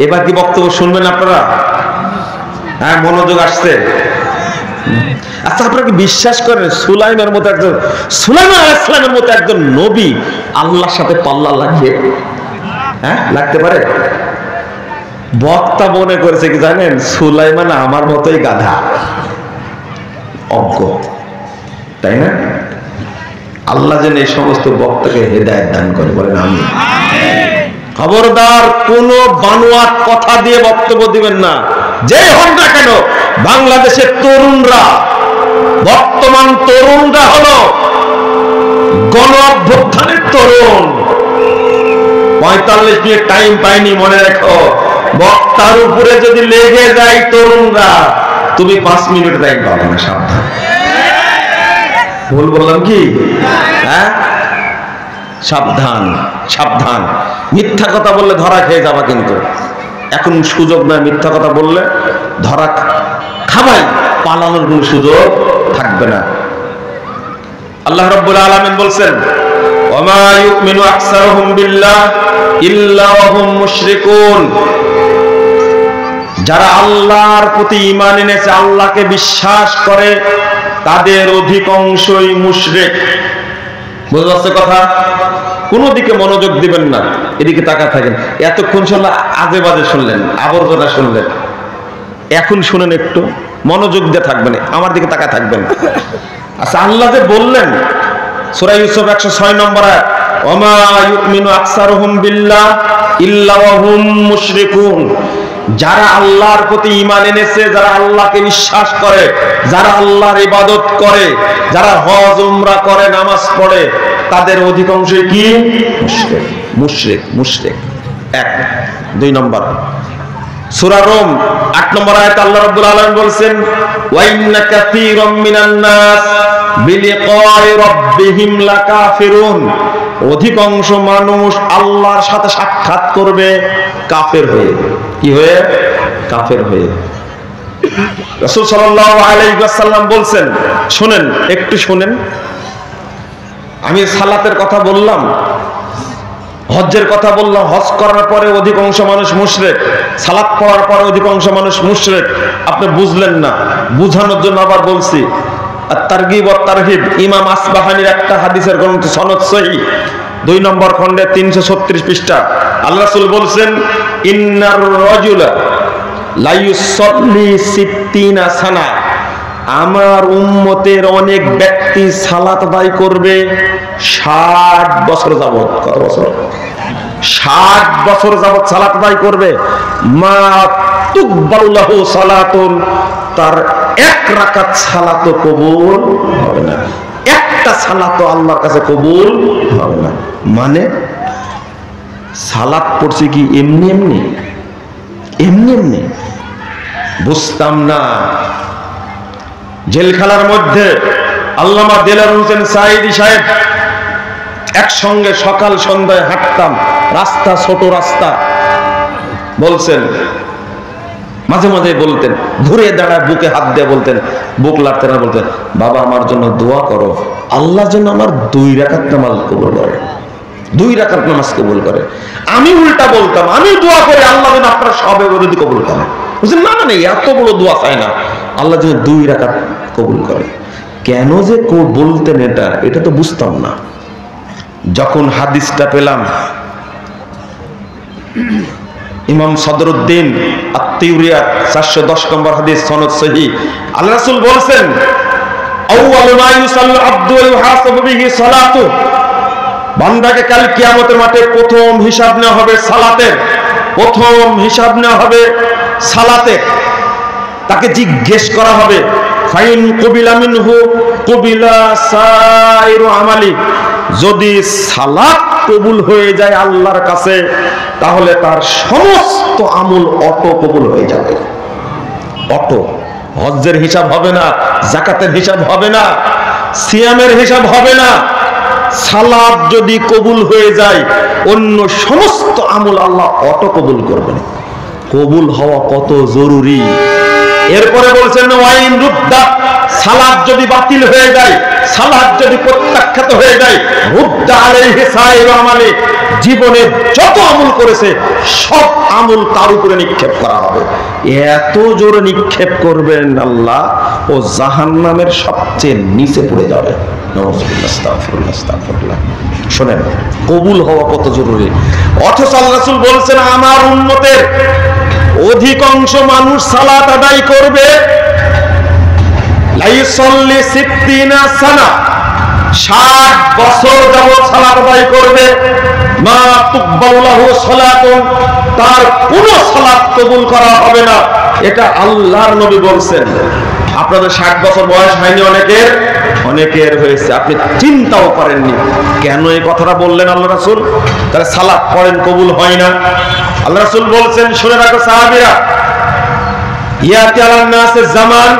এবার কি বক্তব্য শুনবেন আপনারা? হ্যাঁ, মনোযোগ আসছে? আচ্ছা, আপনারা কি বিশ্বাস করেন সুলাইমান আলাইহিস সালামের মতো একজন নবী আল্লাহর সাথে পাল্লা লাগবে? হ্যাঁ, লাগতে পারে? বক্তা মনে করেছে কি জানেন, সুলাইমান আমার মতোই গাধা, অজ্ঞ, তাই না? আল্লাহ যেন এই সমস্ত বক্তাকে হেদায়েত দান করে, বলেন আমিন। খবরদার কোন বানোয়াট কথা দিয়ে বক্তব্য দিবেন না, যে হোক না কেন। বাংলাদেশের তরুণরা, বর্তমান তরুণরা হলো গণ অভ্যুত্থানের তরুণ। 45 মিনিট টাইম পাইনি, মনে রেখো। বক্তার উপরে যদি লেগে যায় তরুণরা, তুমি 5 মিনিট টাইম পাবে না, সাবধান। ভুল বললাম কি? হ্যাঁ, সাবধান সাবধান। মিথ্যা কথা বললে ধরা খেয়ে যাবা, কিন্তু এখন সুযোগ নয়। মিথ্যা কথা বললে ধরা খাবাই, পালানোর কোনো সুযোগ থাকবে না। আল্লাহ রাব্বুল আলামিন বলছেন, ওয়া মা ইউমিনু আকসারুহুম বিল্লাহ ইল্লা ওয়া হুম মুশরিকুন। যারা আল্লাহর প্রতি ঈমান এনেছে, আল্লাহকে বিশ্বাস করে, তাদের অধিকাংশই মুশরিক। বুঝতে পারছেন কথা? কোন দিকে মনোযোগ দিবেন না, এদিকে তাকায় থাকেন। এতক্ষণ শুনলেন আজে বাজে শুনলেন, আবর্জনা শুনলেন। এখন শুনেন, একটু মনোযোগ দিয়ে থাকবেন, আমার দিকে তাকায় থাকবেন। আচ্ছা, আল্লাহ যে বললেন সূরা ইউসুফ 106 নম্বর আয়াত, ওয়া মা ইউমিনু আকসারুহুম বিল্লাহ ইল্লা ওয়া হুম মুশরিকুন। যারা আল্লাহর প্রতি ঈমান এনেছে, যারা আল্লাহকে বিশ্বাস করে, যারা আল্লাহর ইবাদত করে, যারা হজ উমরা করে, নামাজ পড়ে, তাদের অধিকাংশই কি? মুশরিক। মুশরিক মুশরিক 1। 2 নম্বর সূরা রুম 8 নম্বর আয়াতে আল্লাহ রাব্বুল আলামিন বলেন, ওয়া ইন্না কাসীরাম মিনান নাস বিলিকাই রাব্বিহিম লাকাফিরুন। অধিকাংশ মানুষ আল্লাহর সাথে সাক্ষাৎ করবে কাফের হয়ে। কি হয়ে? কাফের হয়ে। রাসূল সাল্লাল্লাহু আলাইহি ওয়াসাল্লাম বলেন, শুনেন, একটু শুনেন। আমি সালাতের কথা বললাম, হজ্জের কথা বললাম। হজ করার পরে অধিকাংশ মানুষ মুশরিক, সালাত পড়ার পরে অধিকাংশ মানুষ মুশরিক। আপনি বুঝলেন না, বুঝানোর জন্য আবার বলছি। তারগিব ওয়াত তারহিব, ইমাম আসবাহানির একটা হাদিসের গ্রন্থ, সনদ সহিহ, 2 নম্বর খণ্ডে 336 পৃষ্ঠা। আল্লাহ রাসূল বলেন, ইন্নার রাজুলা লা ইউসাল্লি 60 সানা। আমার উম্মতের অনেক ব্যক্তি সালাত আদায় করবে 60 বছর যাবত। কত বছর? 60 বছর যাবত সালাত আদায় করবে। মা তুকবালু লাহু সালাতুন, তার 1 রাকাত সালাতও কবুল হবে না। একটা সালাতও আল্লাহর কাছে কবুল হবে না। মানে সালাত পড়ছে কি এমনি এমনি? এমনি এমনি বুঝতাম না। জেলখানার মধ্যে আল্লামা দেলার হোসেন সাঈদী সাহেব একসঙ্গে সকাল সন্ধ্যায় হাঁটতাম, রাস্তা ছোট রাস্তা। বলছেন, মাঝে মাঝে বলতেন, ঘুরে দাঁড়ায় বুকে হাত দিয়ে বলতেন, বুক লাগতে না, বলতেন, বাবা আমার জন্য দোয়া করো, আল্লাহ যেন আমার 2 রাকাত নামাজ কবুল করে, 2 রাকাত নামাজ কবুল করে। আমি উল্টা বলতাম, আমি দোয়া করি আল্লাহ যেন আপনার সবে যদি কবুল করে। বুঝলেন না? মানে এত বড় দোয়া চাই না, আল্লাহ যেন 2 রাকাত কবুল করে। কেন যে বলতেন এটা তো বুঝতাম না। যখন হাদিসটা পেলাম, ইমাম সদরুদ্দিন আত-তিউরিয়াত 410 নম্বর হাদিস, সনদ সহিহ। আল্লাহ রাসূল বলেন, আউয়ালু মা ইউসাল্লু আবদু ওয়া ইউহাসাবু বিহি সালাতু। বান্দাকে কাল কিয়ামতের মাঠে প্রথম হিসাব নেওয়া হবে সালাতের। প্রথম হিসাব নেওয়া হবে সালাতের। তাকে জিজ্ঞেস করা হবে, ফাইন কুবিলা মিনহু কুবিলা সাইরু আমালি। যদি সালাত কবুল হয়ে যায় আল্লাহর কাছে, তাহলে তার সমস্ত আমল অটো কবুল হয়ে যাবে। অটো। হজ্জের হিসাব হবে না, যাকাতের হিসাব হবে না, সিয়ামের হিসাব হবে না। সালাত যদি কবুল হয়ে যায়, অন্য সমস্ত আমল আল্লাহ অটো কবুল করবেন। কবুল হওয়া কত জরুরি এরপরে বলছেন ওয়াইন রুদ্দা, সালাত যদি বাতিল হয়ে যায়, সালাত যদি প্রত্যাখ্যাত হয়ে যায়, রুদ্দা আলাইহি সাইরু আমালি, জীবনে যত আমল করেছে সব আমল তার উপরে নিক্ষেপ করা হবে। এত জোরে নিক্ষেপ করবেন আল্লাহ, ও জাহান্নামের সবচেয়ে নিচে পড়ে যাবে। নাউযুবিল্লাহ, আস্তাগফিরুল্লাহ, আস্তাগফিরুল্লাহ। শুনেন কবুল হওয়া কত জরুরি। অথচ আল্লাহ রাসূল বলছেন আমার উম্মতের অধিকাংশ মানুষ সালাত আদায় করবে, লাইসাল্লি 60 সানা, 60 বছর যাবত সালাত আদায় করবে, মা তুকবালু লাহু সালাতুন, তার কোনো সালাত কবুল করা হবে না। এটা আল্লাহর নবী বলছেন। আপনাদের 60 বছর বয়স হয়নি, অনেকের হয়েছে, আপনি চিন্তাও করেননি। কেন এই কথাটা বললেন আল্লাহ রাসূল? তাহলে সালাত পড়েন কবুল হয় না। আল্লাহ রাসূল বলছেন, শুনে রাখো সাহাবীরা, ইয়াতি আলান নাসে জামান,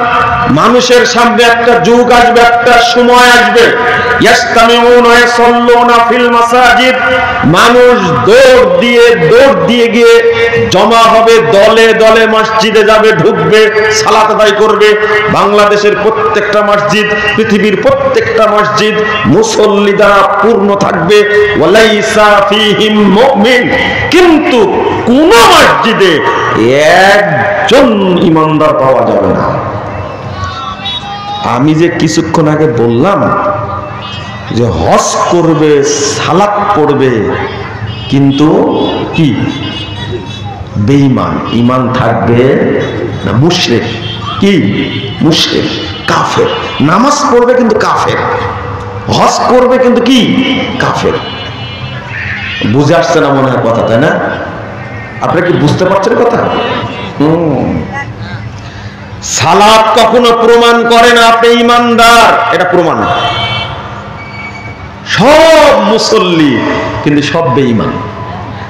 মানুষের সামনে একটা যুগ আসবে, একটা সময় আসবে, ইয়াস্তামিউনা ওয়া ইয়াসাল্লুনা ফিল মাসাজিদ, মানুষ দৌড় দিয়ে গিয়ে জমা হবে, দলে দলে মসজিদে যাবে, ঢুকবে, সালাত আদায় করবে। বাংলাদেশের প্রত্যেকটা মসজিদ, পৃথিবীর প্রত্যেকটা মসজিদ মুসল্লি দ্বারা পূর্ণ থাকবে, ওয়ালাইসা ফীহিম মুমিন, কিন্তু কোন মসজিদে একজন ইমানদার পাওয়া যাবে না। আমি যে কিছুক্ষণ আগে বললাম যে হজ করবে, সালাত পড়বে, কিন্তু কি বেঈমান, ঈমান থাকবে না, মুশরিক। কি মুশরিক, কাফের। নামাজ পড়বে কিন্তু কাফের, হজ করবে কিন্তু কি কাফের। বুঝে আসছে না মনে হয় কথা, তাই না? আপনারা কি বুঝতে পারছেন কথা? সালাত কখনো প্রমাণ করে না আপনি ঈমানদার, এটা প্রমাণ। সব মুসল্লি কিন্তু সব বেঈমান।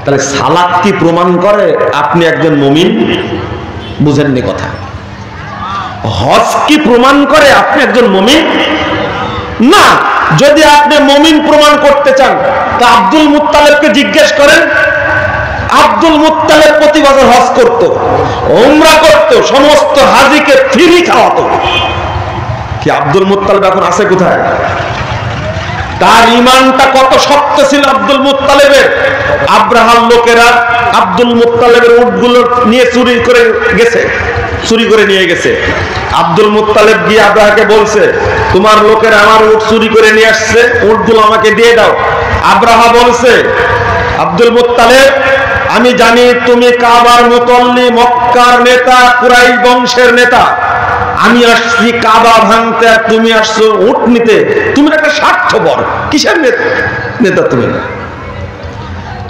তাহলে সালাত কি প্রমাণ করে আপনি একজন মুমিন? বুঝেননি কথা। হজ কি প্রমাণ করে আপনি একজন মুমিন? না। যদি আপনি মুমিন প্রমাণ করতে চান তা আব্দুল মুত্তালিবকে জিজ্ঞেস করেন। আব্দুল মুত্তালিব প্রতি বছর হজ করত, উমরা করত, সমস্ত হাজিকে ফ্রি খাওয়াতো। কি আব্দুল মুত্তালিব এখন আছে কোথায়? তার ঈমানটা কত শক্ত ছিল আব্দুল মুত্তালিবের। আব্রাহার লোকেরা আব্দুল মুত্তালিবের উটগুলো নিয়ে চুরি করে নিয়ে গেছে। আব্দুল মুত্তালিব গিয়ে আব্রাহাকে বলছে, তোমার লোকেরা আমার উট চুরি করে নিয়ে আসছে, উটগুলো আমাকে দিয়ে দাও। আব্রাহা বলছে, আব্দুল মুত্তালিব, আমি জানি তুমি কাবার মুতল্লি, মক্কার নেতা, কুরাইশ বংশের নেতা। আমি আসছি কাবা ভাঙতে, আর তুমি আসছো উট নিতে। তুমি একটা স্বার্থপর, কিসের নেতা তুমি?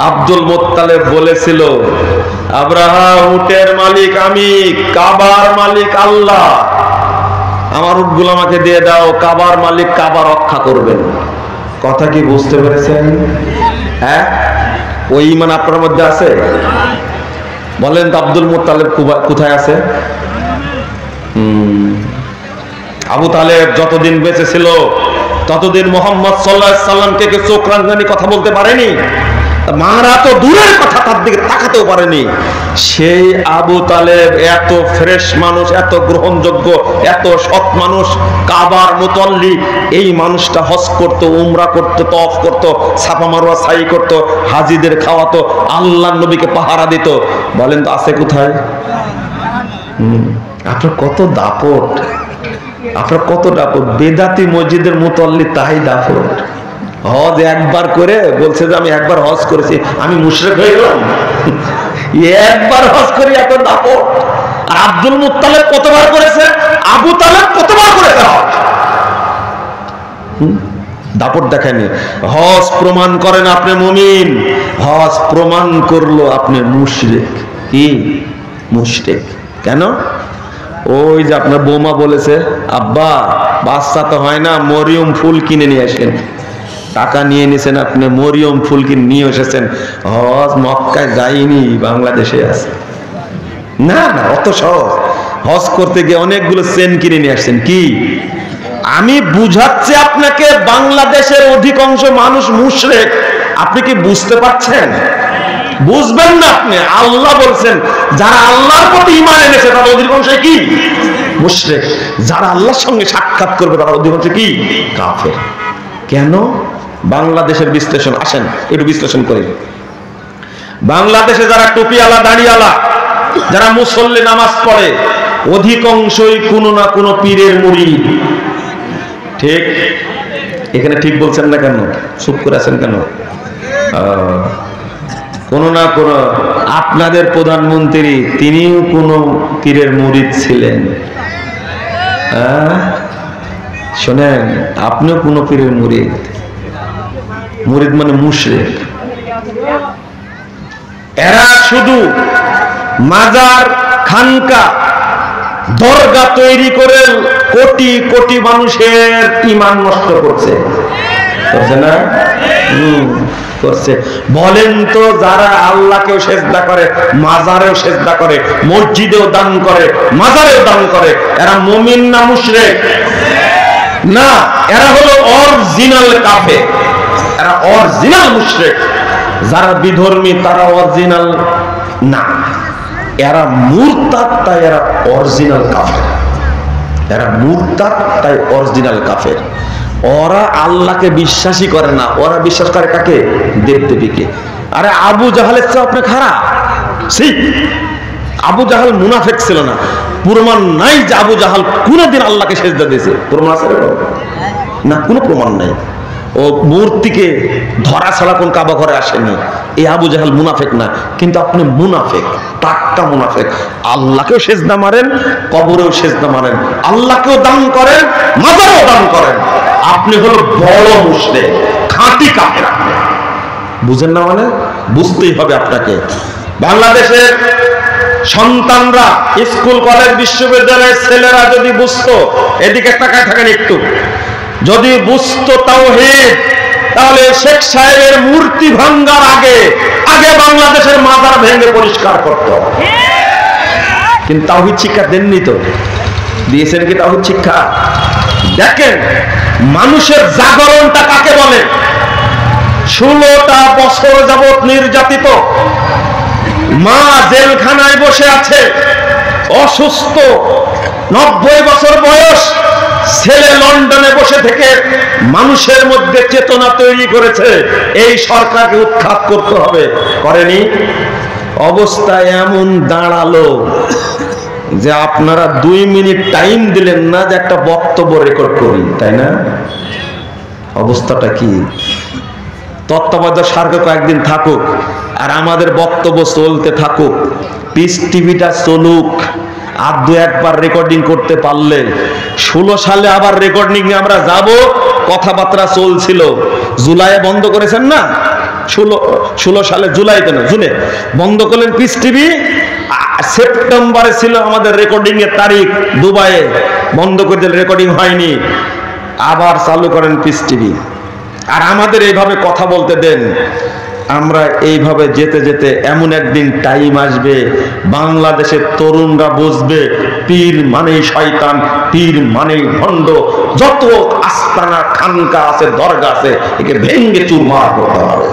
আব্দুল মুত্তালিব বলেছিল, আব্রাহা, উটের মালিক আমি, কাবার মালিক আল্লাহ। আমার উটগুলো আমাকে দিয়ে দাও, কাবার মালিক কাবা রক্ষা করবেন। কথা কি বুঝতে পেরেছেন? হ্যাঁ, ওই ঈমান আপনার মধ্যে আছে? বলেন তো আব্দুল মুত্তালিব কোথায় আছে? আবু তালেব যতদিন বেঁচে ছিল ততদিন মুহাম্মদ সাল্লাল্লাহু আলাইহি সাল্লামকে চোখ রাঙানি কথা বলতে পারেনি, মারা তো দূরের কথা, তার দিকে তাকাতেও পারেনি। সেই আবু তালেব এত ফ্রেশ মানুষ, এত গ্রহণযোগ্য, এত সৎ মানুষ, কাবার মুতল্লি, এই মানুষটা হজ করতো, উমরা করতো, তওয়াফ করতো, সাফা মারওয়া সাই করতো, হাজিদের খাওয়াতো, আল্লাহর নবীকে পাহারা দিত। বলেন তো আছে কোথায়? আপনার কত দাপট, আপনার কত দাপট। বেদাতি মসজিদের মুতল্লি তাই দাপট। হজ একবার করে বলছে যে আমি একবার হজ করেছি, আমি মুশরিক হয়ে গেলাম। একবার হজ করি এত দাপট। আর আব্দুল মুত্তালিব কতবার করেছে? আবু তালেব কতবার করেছে হজ? দাপট দেখেনি। হজ প্রমাণ করেন আপনি মুমিন, হজ প্রমাণ করলো আপনি মুশরিক। কি মুশরিক? কেন? ওই যে আপনার বৌমা বলেছে, আব্বা বাচ্চা তো হয় না, মরিয়ম ফুল কিনে নিয়ে আসেন। টাকা নিয়ে নিয়েছেন আপনি, মরিয়ম ফুল কিনে নিয়ে এসেছেন। হজ মক্কায় যায়নি, বাংলাদেশে আছে। না না, অত সহজ। হজ করতে গিয়ে অনেকগুলো চেন কিনে নিয়ে আসছেন। কি আমি বুঝাচ্ছি আপনাকে, বাংলাদেশের অধিকাংশ মানুষ মুশরিক। আপনি কি বুঝতে পারছেন? বুঝবেন না আপনি। আল্লাহ বলছেন যারা আল্লাহর প্রতি ঈমান এনেছে তারা অধিকাংশই কি? মুশরিক। যারা আল্লাহর সঙ্গে সাক্ষাৎ করবে তারা অধিকাংশ কি? কাফের। কেন? বাংলাদেশের বিশ্লেষণ, আসেন একটু বিশ্লেষণ করি। বাংলাদেশে যারা টুপিওয়ালা দাড়িওয়ালা যারা মুসল্লি নামাজ পড়ে অধিকাংশই কোনো না কোনো পীরের মুরিদ। ঠিক? এখানে ঠিক বলছেন না কেন? চুপ করে আছেন কেন? কোন না কোন আপনাদের প্রধানমন্ত্রী তিনিও কোন পীরের মুরিদ ছিলেন। শোনেন, আপনিও কোন পীরের মুরিদ। মুরিদ মানে মুশরিক। এরা শুধু মাজার, খানকা, দরগা তৈরি করে কোটি কোটি মানুষের ঈমান নষ্ট করছে না? করছে। বলেন তো, যারা আল্লাহকেও সেজদা করে, মাজারেও সেজদা করে, মসজিদেও দান করে, মাজারেও দান করে, এরা মুমিন না মুশরিক? না, এরা হলো অরিজিনাল কাফের, এরা অরিজিনাল মুশরিক। যারা বিধর্মী তারা অরিজিনাল না, এরা মুরতাদ, তাই এরা অরিজিনাল কাফের। এরা মুরতাদ, তাই অরিজিনাল কাফের। ওরা আল্লাহকে বিশ্বাসই করে না, ওরা বিশ্বাস করে কাকে? দেবদেবীকে। আরে আবু জাহালের চেয়ে আপনি খারাপ। আবু জাহাল মুনাফিক ছিল না, প্রমাণ নাই যে আবু জাহাল কোনদিন আল্লাহকে সেজদা দিয়েছে। প্রমাণ আছে না? কোনো প্রমাণ নাই। ও মূর্তিকে ধরা ছাড়া কোন কাবা ঘরে আসেনি। এই আবু জাহাল মুনাফিক না, কিন্তু আপনি মুনাফিক, টাটকা মুনাফিক। আল্লাহকেও সেজদা মারেন, কবরেও সেজদা মারেন, আল্লাহকেও দান করেন, মাজারেও দান করেন। আপনি হলো বড় মুশরিক, খাঁটি কাফের। বুঝেন না? মানে বুঝতেই হবে আপনাকে। বাংলাদেশের সন্তানরা, স্কুল, কলেজ, বিশ্ববিদ্যালয়ের ছেলেরা যদি বুঝতো, এদিকে তাকায় থাকেন একটু, যদি বুঝতো তাওহীদ, তাহলে শেখ সাহেবের মূর্তি ভাঙ্গার আগে বাংলাদেশের মাজার ভেঙে পরিষ্কার করত। কিন্তু তাওহীদ শিক্ষা দেননি তো। দিয়েছেন কি তাওহীদ শিক্ষা? দেখেন মানুষের জাগরণটা কাকে বলে। 16টা বছর যাবত নির্যাতিত মা জেলখানায় বসে আছে, অসুস্থ, 90 বছর বয়স, ছেলে লন্ডনে বসে থেকে মানুষের মধ্যে চেতনা তৈরি করেছে এই সরকারকে উৎখাত করতে হবে। করেনি? অবস্থা এমন দাঁড়ালো যে আপনারা 2 মিনিট টাইম দিলেন না যে একটা বক্তব্য রেকর্ড করি, তাই না? অবস্থাটা কি? তত্ত্বাবধায়ক সরকার কয়েকদিন থাকুক আর আমাদের বক্তব্য চলতে থাকুক, পিস টিভিটা চলুক। আর 2-1 রেকর্ডিং করতে পারলে 16 সালে আবার রেকর্ডিং এ আমরা যাব। কথাবার্তা চলছিল, জুলাইয়ে বন্ধ করেছেন না? 16 সালে জুলাইতে না, জুনে বন্ধ করলেন পিস টিভি। সেপ্টেম্বরে ছিল আমাদের রেকর্ডিং এর তারিখ, দুবাইয়ে বন্ধ করে দিলেন, রেকর্ডিং হয়নি। আবার চালু করেন পিস টিভি। আর আমাদের এইভাবে কথা বলতে দেন। আমরা এইভাবে যেতে যেতে এমন একদিন টাইম আসবে বাংলাদেশের তরুণরা বুঝবে পীর মানেই শয়তান, পীর মানেই ভণ্ড। যত আস্তানা, খানকা আছে, দরগা আছে, একে ভেঙ্গে চুরমার করতে হবে।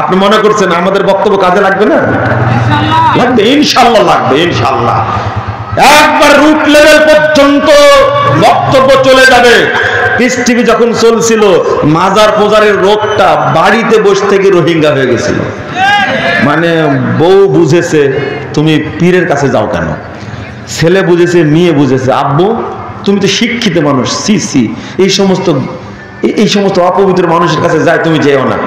আপনি মনে করছেন আমাদের বক্তব্য কাজে লাগবে না? লাগবে, ইনশাল্লাহ লাগবে, ইনশাল্লাহ। একবার রুট লেভেল পর্যন্ত বক্তব্য চলে যাবে। পিস টিভি যখন চলছিল, মাজার পোজারের রোগটা বাড়িতে বসে থেকে রোহিঙ্গা হয়ে গেছিল। মানে বউ বুঝেছে তুমি পীরের কাছে যাও কেন, ছেলে বুঝেছে, মেয়ে বুঝেছে, আব্বু তুমি তো শিক্ষিত মানুষ, সি এই সমস্ত অপবিত্র মানুষের কাছে যায়, তুমি যেও না।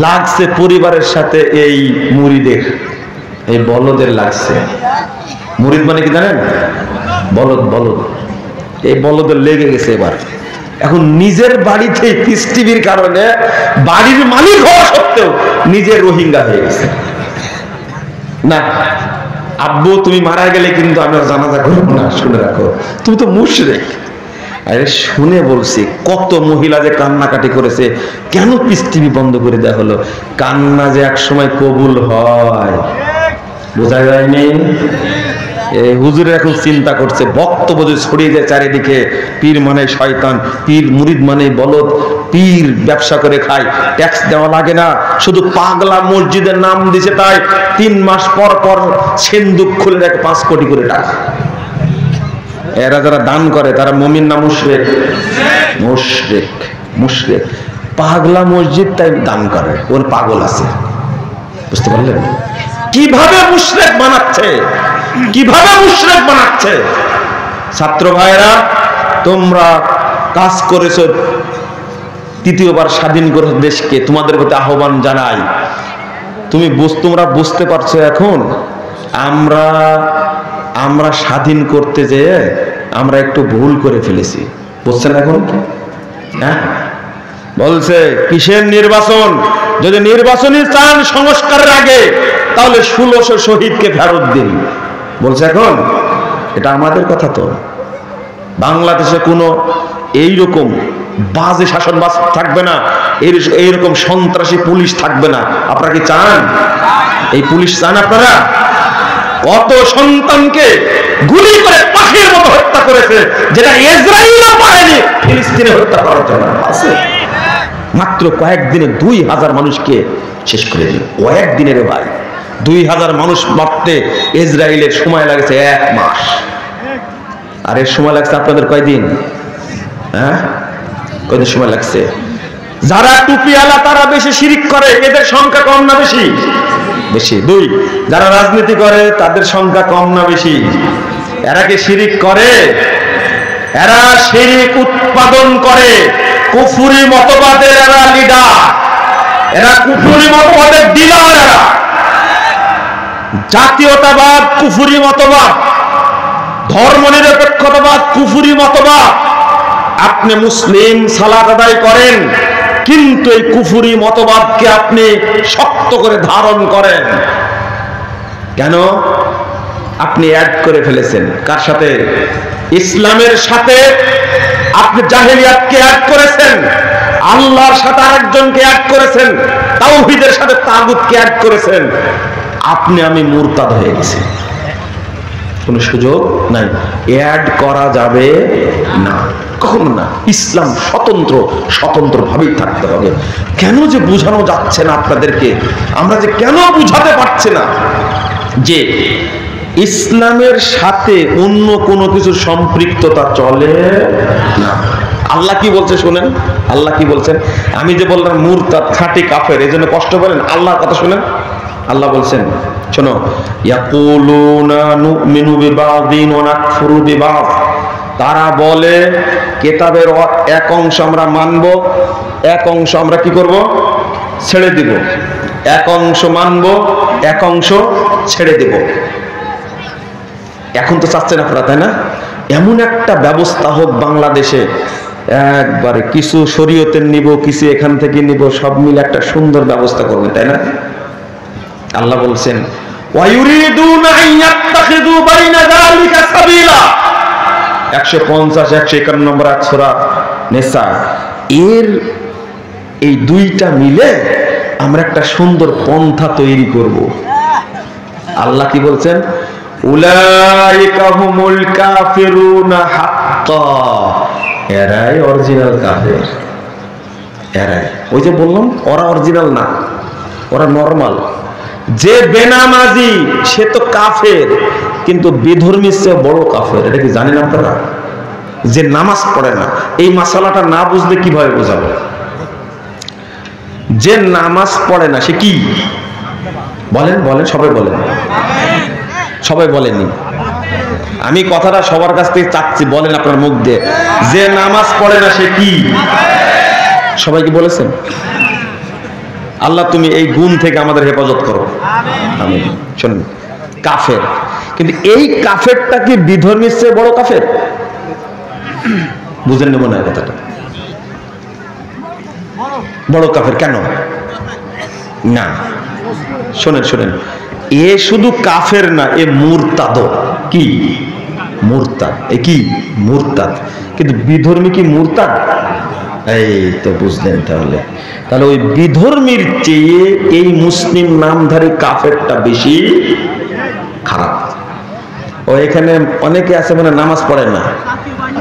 লাগছে পরিবারের সাথে এই মুরিদের, এই বলদের লাগছে। মুরিদ মানে কি জানেন? বলদ, বলদ। এই বলদের লেগে গেছে এবার। এখন নিজের বাড়িতে পিস টিভির কারণে বাড়ির মালিক হওয়া সত্ত্বেও নিজের রোহিঙ্গা হয়ে গেছে। না আব্বু তুমি মারা গেলে কিন্তু আমি আর জানাজা করবো না, শুনে রাখো, তুমি তো মুশরিক। আরে শুনে বলছি, কত মহিলা যে কান্নাকাটি করেছে, কেন পিস টিভি বন্ধ করে দেওয়া হলো? কান্না যে এক সময় কবুল হয়, বোঝা যায়নি? হুজুরের এখন চিন্তা করছে, বক্তব্য যে ছড়িয়ে যায় চারিদিকে, পীর মানে শয়তান, পীর মুরিদ মানে বলদ, পীর ব্যবসা করে খায়, ট্যাক্স দেওয়া লাগে না, শুধু পাগলা মসজিদের নাম দিছে তাই 3 মাস পর পর সিন্দুক খুলে রাখে 5 কোটি করে টাকা। এরা যারা দান করে তারা মুমিন না মুশরিক? মুশরিক, মুশরিক। পাগলা মসজিদ তাই দান করে, ওর পাগল আছে। বুঝতে পারলেন কিভাবে মুশরিক বানাচ্ছে, কিভাবে মুশরিক বানাচ্ছে? ছাত্র ভাইরা, তোমরা কাজ করেছো, তৃতীয়বার স্বাধীন করে দেশকে, তোমাদের প্রতি আহ্বান জানাই। তোমরা বুঝতে পারছো এখন আমরা স্বাধীন করতে যেয়ে আমরা একটু ভুল করে ফেলেছি, বুঝছেন এখন? হ্যাঁ, বলছে কিসের নির্বাচন? যদি নির্বাচনী চান সংস্কারের আগে, তাহলে 1600 শহীদকে ফেরত দিন, বলছে এখন। এটা আমাদের কথা তো। বাংলাদেশে কোনো এইরকম বাজে শাসনবাজ থাকবে না, এইরকম সন্ত্রাসী পুলিশ থাকবে না। আপনারা কি চান এই পুলিশ? চান আপনারা? কত সন্তানকে গুলি করে পাখির মতো হত্যা করেছে, যেটা ইসরায়েলও পারেনি ফিলিস্তিনে হত্যা করার জন্য। আছে মাত্র কয়েকদিনে 2000 মানুষকে শেষ করে দিল। কয়েকদিনের ভাই 2000 মানুষ মারতে ইসরায়েলের সময় লাগছে 1 মাস। আর এর সময় লাগছে আপনাদের কয়দিন? হ্যাঁ, কয়দিন সময় লাগছে? যারা টুপিওয়ালা তারা বেশি শিরিক করে, এদের সংখ্যা কম না বেশি? বেশি। 2, যারা রাজনীতি করে তাদের সংখ্যা কম না বেশি? এরা কি শিরিক করে? এরা শিরিক উৎপাদন করে। কুফরি মতবাদের এরা লিডার, এরা কুফরি মতবাদের ডিলার। এরা জাতীয়তাবাদ কুফরি মতবাদ, ধর্মনিরপেক্ষতাবাদ কুফরি মতবাদ। আপনি মুসলিম, সালাত আদায় করেন, কিন্তু এই কুফরি মতবাদকে আপনি শক্ত করে ধারণ করেন কেন? আপনি অ্যাড করে ফেলেছেন কার সাথে? ইসলামের সাথে আপনি জাহেলিয়াতকে অ্যাড করেছেন, আল্লাহর সাথে আরেকজনকে অ্যাড করেছেন, তাওহীদের সাথে তাগুতকে অ্যাড করেছেন। আমি মুরতাদ হয়ে গেছি, কোনো সুযোগ নাই, অ্যাড করা যাবে না, কখনো না। ইসলাম স্বতন্ত্র ভাবেই থাকতে হবে। কেন যে বোঝানো যাচ্ছে না আপনাদেরকে, আমরা যে কেন বুঝাতে পারছি না যে ইসলামের সাথে অন্য কোনো কিছু সম্পৃক্ততা চলে না। আল্লাহ কি বলছে শুনেন, আল্লাহ কি বলছেন? আমি যে বললাম মুরতাদ খাঁটি কাফের, এই জন্য কষ্ট করেন, আল্লাহর কথা শুনেন। আল্লাহ বলছেন, শোনো, ইয়াকুলুনা নুমিনু বিবাদিন ওয়া নাকফুরু বিবাদ। তারা বলে কিতাবের এক অংশ আমরা মানব, এক অংশ আমরা কি করব? ছেড়ে দিব। এক অংশ মানব, এক অংশ ছেড়ে দিব। এখন তো চাচ্ছেন আপনারা, তাই না? এমন একটা ব্যবস্থা হোক বাংলাদেশে, একবারে কিছু শরীয়তের নিব, কিছু এখান থেকে নিব, সব মিলে একটা সুন্দর ব্যবস্থা করবে, তাই না? আল্লাহ বলছেন, ওয়ায়ুরিদুনা আইয়াত্তাখিযু বাইনা যালিকা সাবিলা। 150-151 নম্বর সূরা নিসা। এর এই দুইটা মিলে আমরা একটা সুন্দর পন্থা তৈরি করব। আল্লাহ কি বলছেন? উলাইকা হুমুল কাফিরুনা হাক্কা। এরাই অরিজিনাল কাফের, এরাই। ওই যে বললাম, ওরা অরিজিনাল না, ওরা নরমাল। যে বেনামাজি সে তো কাফের, কিন্তু বিধর্মীর চেয়ে বড় কাফের। এটা কি জানেন আপনারা? যে নামাজ পড়ে না, এই মাসালাটা না বুঝলে কিভাবে বোঝাবো? যে নামাজ পড়ে না সে কি? বলেন বলেন, সবাই বলেন, সবাই বলেনি। আমি কথাটা সবার কাছ থেকে চাচ্ছি, বলেন আপনার মুখ দিয়ে, যে নামাজ পড়ে না সে কি? সবাই কি বলেছেন? আল্লাহ তুমি এই গুণ থেকে আমাদের হেফাজত করো, আমিন। শুনুন, কাফের, কিন্তু এই কাফেরটা কি বিধর্মীর চেয়ে বড় কাফের? বুঝেন নেব না কথাটা। বড় কাফের কেন না? শোনেন শোনেন, এ শুধু কাফের না, এ মুরতাদ। কি মুরতাদ? এ কি মুরতাদ। কিন্তু বিধর্মী কি মুরতাদ? এই তো বুঝলেন। তাহলে ওই বিধর্মীর চেয়ে এই মুসলিম নামধারী কাফেরটা বেশি খারাপ। ও এখানে অনেকে আছে মানে নামাজ পড়েন না,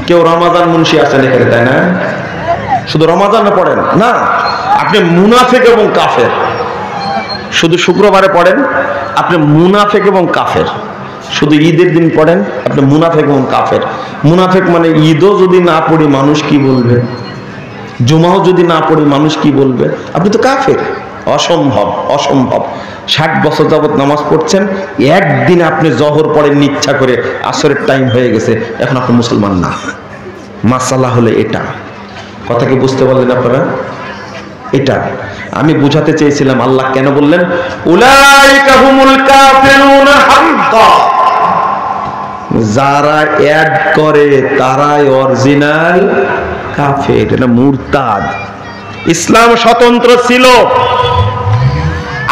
কেউ রমাজান মুন্সি আছেন এখানে, তাই না? শুধু রমাজান পড়েন না, আপনি মুনাফিক এবং কাফের। শুধু শুক্রবারে পড়েন, আপনি মুনাফিক এবং কাফের। শুধু ঈদের দিন পড়েন, আপনি মুনাফিক এবং কাফের। মুনাফিক মানে ঈদও যদি না পড়ি মানুষ কি বলবে, জুমাও যদি না পড়ি মানুষ কি বলবে, আপনি তো কাফের। অসম্ভব, অসম্ভব। 60 বছর যাবত নামাজ পড়ছেন, একদিন আপনি জহর পড়েন ইচ্ছা করে, আসরের টাইম হয়ে গেছে, এখন আপনি মুসলমান না। মাসালা হলো এটা। কথা কি বুঝতে পারলেন আপনারা? এটা আমি বুঝাতে চেয়েছিলাম। আল্লাহ কেন বললেন উলাইকা হুমুল কাফিরুনা হাক্কা? যারা অ্যাড করে তারাই অরিজিনাল কাফের, এটা মুরতাদ। ইসলাম স্বতন্ত্র ছিল,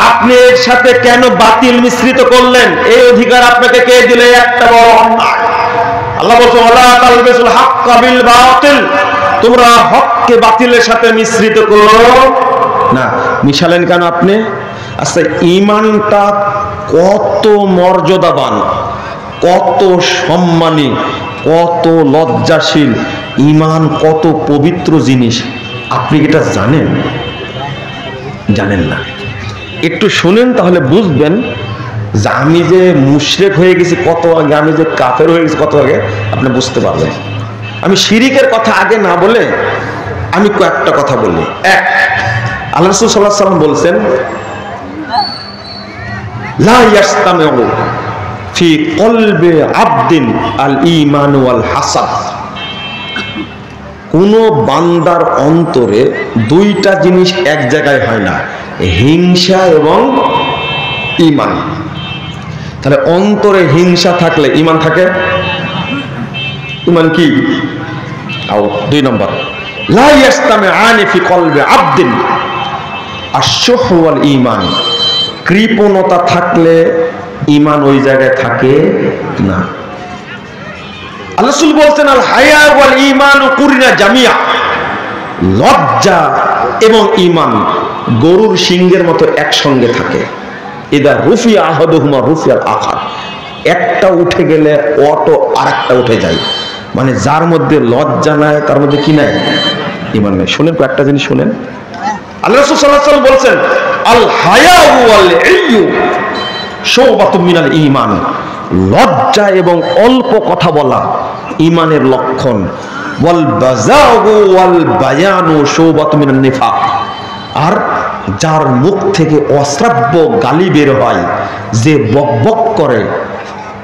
আপনি এর সাথে কেন বাতিল মিশ্রিত করলেন? এই অধিকার আপনাকে কে দিলে? একটা বড় অন্যায়। আল্লাহ বলছেন ওয়ালা তালবিসুল হাক্কা বিল বাতিল, তোমরা হককে বাতিলের সাথে মিশ্রিত করো না। মিশালেন কেন আপনি? আচ্ছা, ঈমানটা কত মর্যাদাবান, কত সম্মানী, কত লজ্জাশীল, ঈমান কত পবিত্র জিনিস, আপনি এটা জানেন? জানেন না। একটু শুনেন তাহলে বুঝবেন যে আমি যে মুশরিক হয়ে গেছি কত আগে, আমি যে কাফের হয়ে গেছি কত আগে, আপনি বুঝতে পারবেন। আমি শিরিকের কথা আগে না বলে আমি কয়েকটা কথা বলি। এক, আল্লাহ রাসূল সাল্লাল্লাহু আলাইহি ওয়াসাল্লাম বলছেন লা ইয়াস্তামিউ ফি কলবি আবদিন আল ঈমান ওয়াল হাসাদ। কোন বান্দার অন্তরে দুইটা জিনিস এক জায়গায় হয় না, হিংসা এবং ঈমান। তাহলে অন্তরে হিংসা থাকলে ঈমান থাকে? ঈমান কি? আও 2 নম্বর, লা ইয়াস্তামিআনি ফি কলবি আবদিন আশ-শুহ ওয়াল ঈমান। কৃপণতা থাকলে ঈমান ওই জায়গায় থাকে না। আল্লাহ রাসূল বলছেন আল হায়া ওয়াল ঈমান কুরিনা জামিয়া। লজ্জা এবং ঈমান গরুর শিংয়ের মতো একসঙ্গে থাকে। ইদা রুফিয়া আহাদুহুমা রুফিয়াল আখার। একটা উঠে গেলে অটো আরেকটা উঠে যায়। মানে যার মধ্যে লজ্জা নাই তার মধ্যে কি নাই? ঈমান নাই। শুনেন কয়েকটা জিনিস শুনেন। আল্লাহ রাসূল সাল্লাল্লাহু আলাইহি ওয়াসাল্লাম বলেছেন আল হায়া ওয়াল ইয়ু শুবাতুম মিনাল ঈমান। লজ্জা এবং অল্প কথা বলা ঈমানের লক্ষণ। ওয়াল বাযাউ ওয়াল বায়ানু শুবাতুম মিনান নিফাক। আর যার মুখ থেকে অশ্রাব্য গালি বের হয়, যে বকবক করে,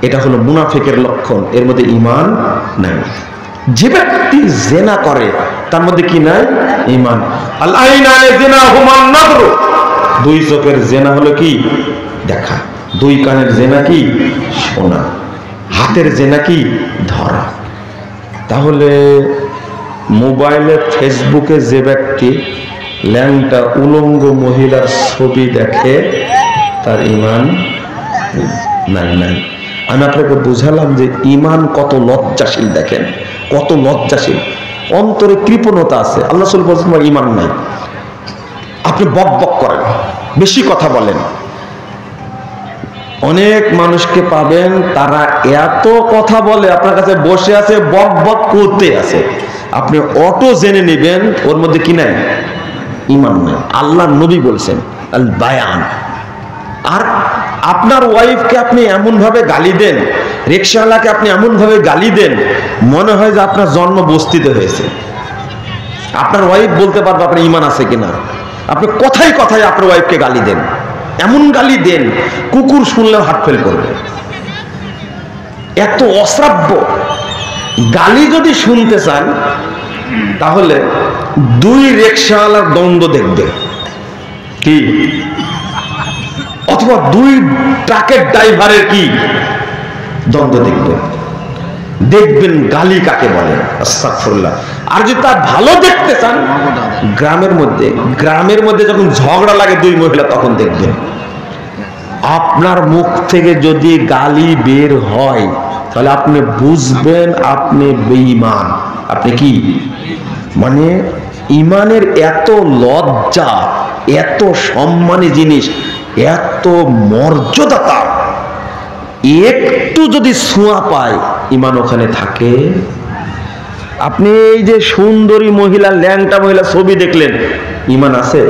এটা হলো মুনাফিকের লক্ষণ, এর মধ্যে ঈমান নাই। যে ব্যক্তি জিনা করে তার মধ্যে কি নাই? ঈমান। আল আইনানে জিনাহুমান নাযর। দুই চোখের জিনা হলো কি? দেখা। দুই কানের জিনা কি? শোনা। হাতের জিনা কি? ধরা। তাহলে মোবাইলে ফেসবুকে যে ব্যক্তি ল্যাংটা উলঙ্গ মহিলার ছবি দেখে তার ঈমান নাই। নাই। আমি আপনাকে বুঝালাম যে ঈমান কত লজ্জাশীল, দেখেন কত লজ্জাশীল। অন্তরে কৃপণতা আছে, আল্লাহ রাসূল বলেছেন ঈমান নাই। আপনি বক বক করেন, বেশি কথা বলেন। অনেক মানুষকে পাবেন তারা এত কথা বলে, আপনার কাছে বসে আছে বক বক করতে আছে, আপনি অটো জেনে নেবেন ওর মধ্যে কি নাই? ঈমান নাই। আল্লাহর নবী বলছেন আল বায়ান। আর আপনার ওয়াইফকে আপনি এমন ভাবে গালি দেন, রিকশাওয়ালাকে আপনি এমন ভাবে গালি দেন, মনে হয় যে আপনার জন্ম বস্তিতে হয়েছে। আপনার ওয়াইফ বলতে পারবে আপনার ঈমান আছে কিনা। আপনি কথায় কথায় আপনার ওয়াইফকে গালি দেন, এমন গালি দেন কুকুর শুনলেও হাত ফেল করবে। এত অশ্রাব্য গালি যদি শুনতে চান তাহলে 2 রিকশাওয়ালার দ্বন্দ্ব দেখবে কি, অথবা 2 ট্রাকের ড্রাইভারের কি দ্বন্দ্ব দেখবেন। দেখবেন গালি কাকে বলে। আস্তাগফিরুল্লাহ। আর যদি তার ভালো দেখতে চান, গ্রামের মধ্যে যখন ঝগড়া লাগে 2 মহিলা, তখন দেখবেন আপনার মুখ থেকে যদি গালি বের হয় তাহলে আপনি বুঝবেন আপনি বেঈমান। আপনি কি মানে ঈমানের এত লজ্জা, এত সম্মানী জিনিস, এত মর্যাদা, একটু যদি ছোঁয়া পায় ইমান ওখানে থাকে। আপনি এই যে সুন্দরী মহিলা, ল্যাংটা মহিলা ছবি দেখলেন, ইমান আছে?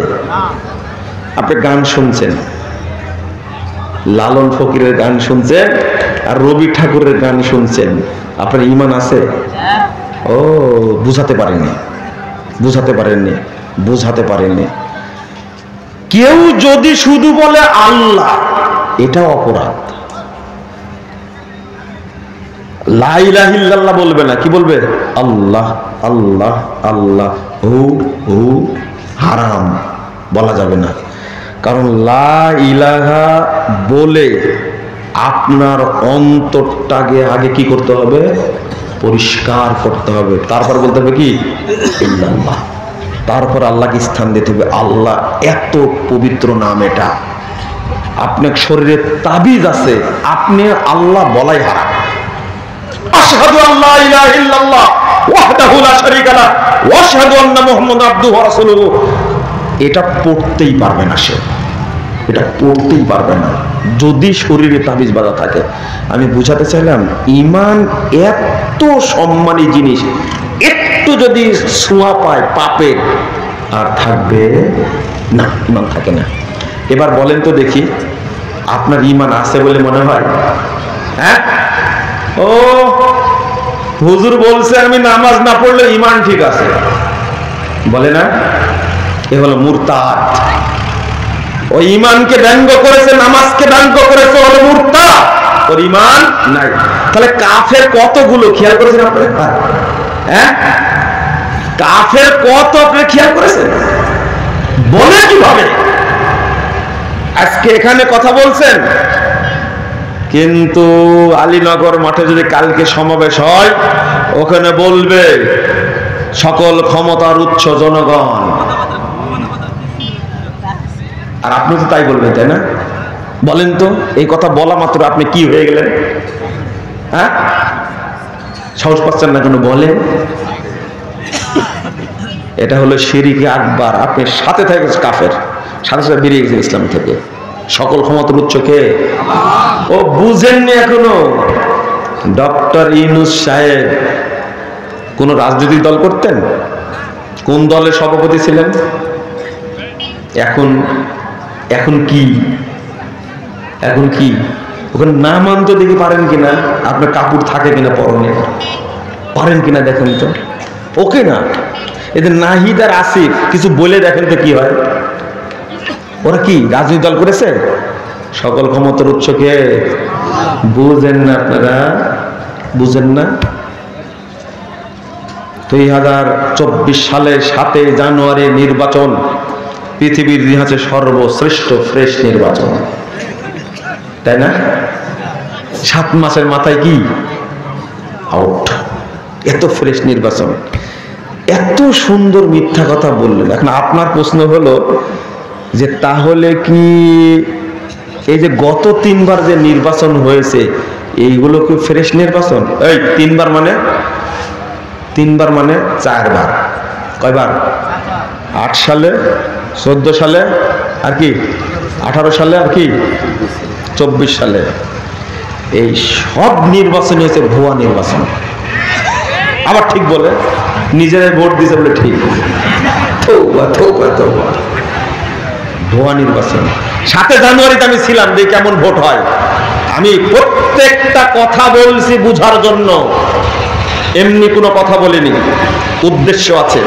আপনি গান শুনছেন, লালন ফকিরের গান শুনছেন আর রবি ঠাকুরের গান শুনছেন, আপনার ইমান আছে? ও বুঝাতে পারেননি, বুঝাতে পারেননি, বুঝাতে পারেননি। কেউ যদি শুধু বলে আল্লাহ, এটা অপরাধ। লা ইলাহা ইল্লাল্লাহ বলবে না, কি বলবে? আল্লাহ আল্লাহ আল্লাহ। হু হু হারাম, বলা যাবে না। কারণ লা ইলাহা বলে আপনার অন্তরটাকে আগে কি করতে হবে? পরিষ্কার করতে হবে। তারপর বলতে হবে কি? ইল্লাল্লাহ। তারপর আল্লাহকে স্থান দিতে হবে। আল্লাহ এত পবিত্র নাম, এটা আপনার শরীরে তাবিজ আছে, আপনি আল্লাহ বলাই হারাম। আশহাদু আল্লা ইলাহা ইল্লাল্লাহ ওয়াহদাহু লা শারীকা লাহু ওয়া আশহাদু আন্না মুহাম্মাদান আবদুহু ওয়া রাসূলুহু, এটা পড়তেই পারবে না সে, এটা পড়তেই পারবে না যদি শরীরে তাবিজ বাঁধা থাকে। আমি বুঝাতে চাইলাম ঈমান এত সম্মানী জিনিস, একটু যদি ছোঁয়া পায় পাপের আর থাকবে না, ঈমান থাকে না। এবার বলেন তো দেখি, আপনার ঈমান আছে বলে মনে হয়? হ্যাঁ, ও হুজুর বলছে আমি নামাজ না পড়লে ঈমান ঠিক আছে, বলে না? এ হলো মুরতাদ। ও ঈমানকে ব্যঙ্গ করেছে, নামাজকে ব্যঙ্গ করেছে, হলো মুরতাদ, ওর ঈমান নাই। তাহলে কাফের কতগুলো খেয়াল করেছেন আপনারা? হ্যাঁ, কাফের কত আপনি খেয়াল করেছেন? বলে কিভাবে? আজকে এখানে কথা বলছেন, কিন্তু আলীনগর মাঠে যদি কালকে সমাবেশ হয়, ওখানে বলবে সকল ক্ষমতার উৎস জনগণ, আর আপনি তো তাই বলবেন, তাই না? বলেন তো, এই কথা বলা মাত্র আপনি কি হয়ে গেলেন? হ্যাঁ, সাহস পাচ্ছেন না কেন? বলেন। এটা হলো শিরকে আকবার। আপনি সাথে থেকে কাফের, সাথে সাথে বেরিয়ে গেছেন ইসলাম থেকে। সকল ক্ষমতার উৎস কে? ও বুঝেননি এখনো। ডক্টর ইউনূস সাহেব কোন রাজনৈতিক দল করতেন? কোন দলের সভাপতি ছিলেন? এখন এখন কি? এখন কি? ওখানে নাম আনতে দেখি পারেন কিনা, আপনার কাপড় থাকে কিনা পরনে, পারেন কিনা দেখেন তো। ওকে না, এদের নাহিদ আর আসিফ কিছু বলে দেখেন তো কি হয়। ওরা কি রাজনৈতিক দল করেছে? সকল ক্ষমতার উৎস কে? বুঝেন না আপনারা, বুঝেন না। 2024 সালে 7 জানুয়ারি নির্বাচন পৃথিবীর ইতিহাসে সর্বশ্রেষ্ঠ ফ্রেশ নির্বাচন, তাই না? 7 মাসের মাথায় কি আউট, এত ফ্রেশ নির্বাচন, এত সুন্দর মিথ্যা কথা বললেন। এখন আপনার প্রশ্ন হলো যে তাহলে কি এই যে গত 3 বার যে নির্বাচন হয়েছে এইগুলো কি ফ্রেশ নির্বাচন? এই 3 বার মানে 3 বার মানে 4 বার। কয়বার? 8 সালে, 14 সালে, আর কি 18 সালে, আর কি 24 সালে। এই সব নির্বাচন হয়েছে ভুয়া নির্বাচন। আবার ঠিক বলে, নিজেরাই ভোট দিয়েছে বলে ঠিক। ভুয়া নির্বাচন। 7 জানুয়ারিতে আমি ছিলাম, দেখি কেমন ভোট হয়। আমি প্রত্যেকটা কথা বলছি বুঝার জন্য, এমনি কোনো কথা বলিনি, উদ্দেশ্য আছে।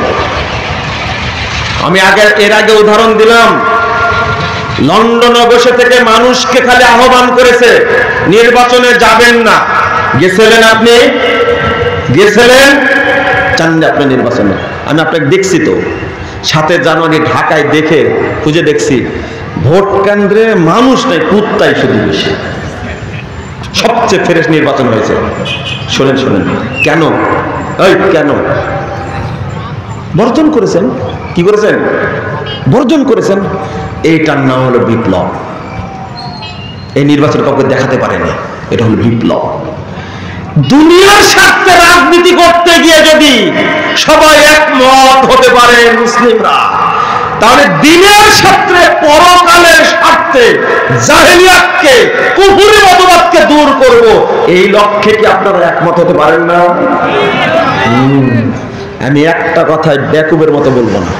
আমি এর আগে উদাহরণ দিলাম, লন্ডনে বসে থেকে মানুষকে খালি আহ্বান করেছে নির্বাচনে যাবেন না। গেছিলেন আপনি? গেছিলেন? চান না আপনি নির্বাচনে? আমি আপনাকে দেখছি তো 7 জানুয়ারি ঢাকায়, দেখে খুঁজে দেখছি ভোট কেন্দ্রে মানুষ নেই, কুত্তাই শুধু বেশি। সবচেয়ে ফ্রেশ নির্বাচন হয়েছে। শোনেন শোনেন, কেন? এই কেন বর্জন করেছেন? কি করেছেন? বর্জন করেছেন। এইটার নাম হলো বিপ্লব। এই নির্বাচন কাউকে দেখাতে পারেনি, এটা হলো বিপ্লব। দুনিয়ার স্বার্থে রাজনীতি করতে গিয়ে যদি সবাই একমত হতে পারে মুসলিমরা, তাহলে দিনের স্বার্থে, পরকালের স্বার্থে স্বার্থে জাহেলিয়াতকে, কুফরি মতবাদকে দূর করব, এই লক্ষ্যে কি আপনারা একমত হতে পারেন না? আমি একটা কথায় বেকুবের মতো বলবো না।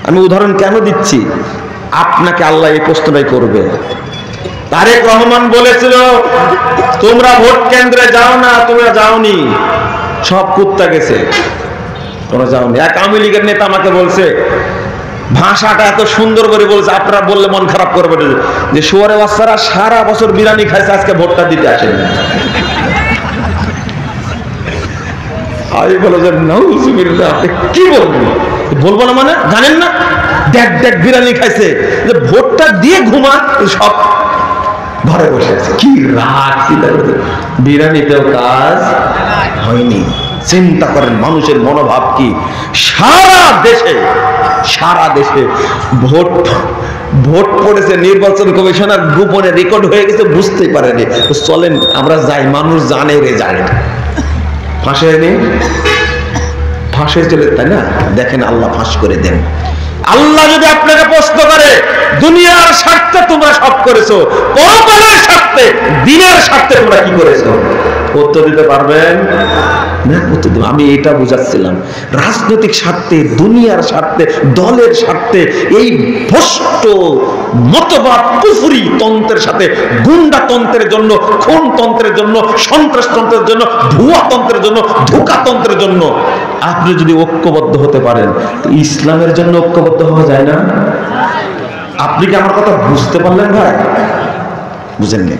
আমি উদাহরণ কেন দিচ্ছি, আপনাকে আল্লাহ এই প্রশ্নটাই করবে। তারেক রহমান বলেছিল তোমরা ভোট কেন্দ্রে যাও না, তোমরা যাওনি, সব কুত্তা গেছে, তোমরা যাওনি। এক আওয়ামী লীগের নেতা আমাকে বলছে, ভাষাটা এত সুন্দর করে বলছে, আপনারা বললে মন খারাপ করবে, যে শুয়ারে বাচ্চারা সারা বছর বিরিয়ানি খাইছে, আজকে ভোটটা দিতে আসেন। আমি বলো যে নাউজুবিল্লাহ, আপনি কি বলবেন? বলবো না মানে জানেন না, দেখ দেখ বিরিয়ানি খাইছে, যে ভোটটা দিয়ে ঘুমা, সব ঘরে বসে আছে। কি রাগ, বিরিয়ানিতেও কাজ হয়নি। চিন্তা করেন মানুষের মনোভাব কি। সারা দেশে ভোট পড়েছে, নির্বাচন কমিশনার গোপনে রেকর্ড হয়ে গেছে, বুঝতেই পারেনি। চলেন আমরা যাই, মানুষ জানে রে জানে, ফাঁসে চলে, তাই না? দেখেন আল্লাহ ফাঁস করে দেন। আল্লাহ যদি আপনাকে প্রশ্ন করে দুনিয়ার স্বার্থে তোমরা সব করেছো, পরকালের স্বার্থে, দিনের স্বার্থে তোমরা কি করেছো, উত্তর দিতে পারবেন না? আমি এটা বুঝাচ্ছিলাম, রাজনৈতিক স্বার্থে, দুনিয়ার স্বার্থে, দলের স্বার্থে এই ভ্রষ্ট মতবাদ কুফরি তন্ত্রের সাথে গুন্ডা তন্ত্রের জন্য, খুন তন্ত্রের জন্য, সন্ত্রাস তন্ত্রের জন্য, ভুয়া তন্ত্রের জন্য, ধোঁকা তন্ত্রের জন্য আপনি যদি ঐক্যবদ্ধ হতে পারেন, ইসলামের জন্য ঐক্যবদ্ধ হওয়া যায় না? আপনি কি আমার কথা বুঝতে পারলেন ভাই? বুঝেননি?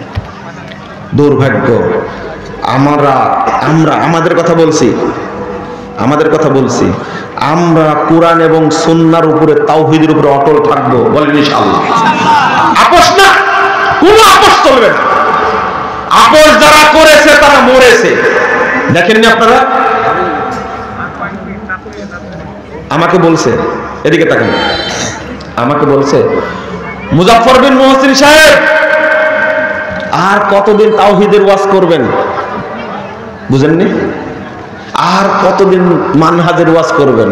দুর্ভাগ্য, আমরা আমাদের কথা বলছি, আমরা কোরআন এবং সুন্নাহর উপরে, তাওহীদের উপরে অটল থাকবো, বলেন ইনশাআল্লাহ। আপোষ না, কোনো আপোষ চলবে না। আপোষ যারা করেছে তারা মরেছে। দেখেননি আপনারা? আমাকে বলছে, এদিকে তাকান, আমাকে বলছে মুজাফফর বিন মুহসিন সাহেব আর কতদিন তাওহীদের ওয়াজ করবেন? বুঝেননি? আর কতদিন মানহাজের ওয়াজ করবেন?